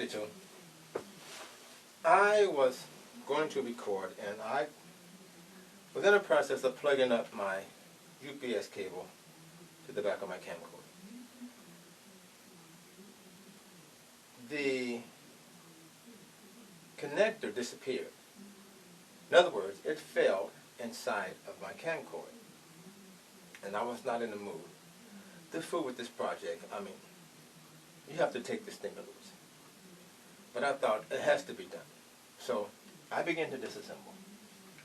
Diversity tune. I was going to record, and I was in the process of plugging up my UPS cable to the back of my camcorder. The connector disappeared. In other words, it fell inside of my camcorder, and I was not in the mood to fool with this project. I mean, you have to take this thing or lose. But I thought it has to be done. So I began to disassemble.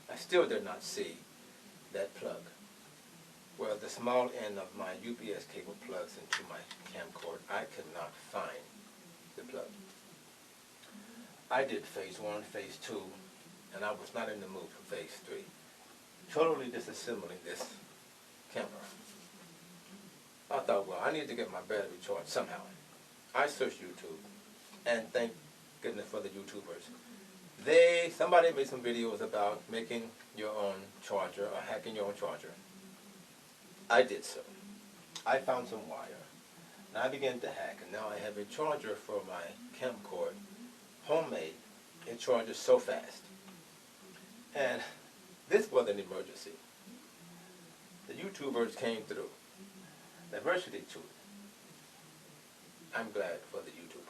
I still did not see that plug. Well, the small end of my UPS cable plugs into my camcorder. I could not find the plug. I did phase 1, phase 2, and I was not in the mood for phase 3. Totally disassembling this camera. I thought, well, I need to get my battery charged somehow. I searched YouTube, and thank goodness for the YouTubers. Somebody made some videos about making your own charger or hacking your own charger. I did so. I found some wire, and I began to hack, and now I have a charger for my camcorder, homemade. It charges so fast. And this was an emergency. The YouTubers came through. Diversity to it. I'm glad for the YouTubers.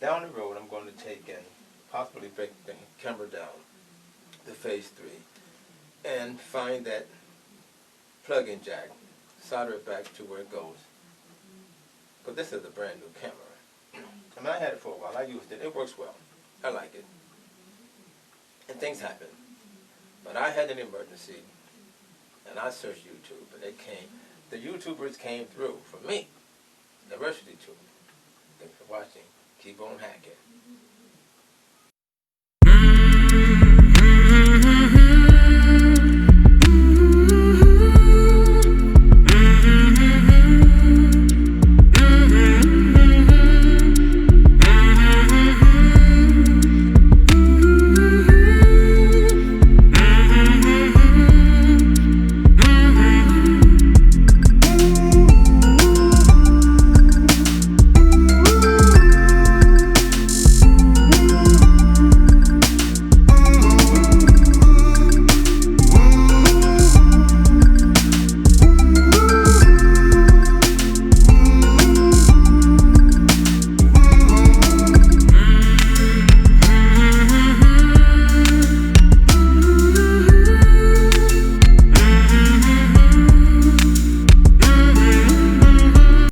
Down the road, I'm going to take and possibly break the camera down to phase 3 and find that plug-in jack, solder it back to where it goes. But this is a brand new camera. I mean, I had it for a while. I used it. It works well. I like it. And things happen. But I had an emergency, and I searched YouTube, and it came. The YouTubers came through for me. Diversity tune. Thanks for watching. Keep on hacking.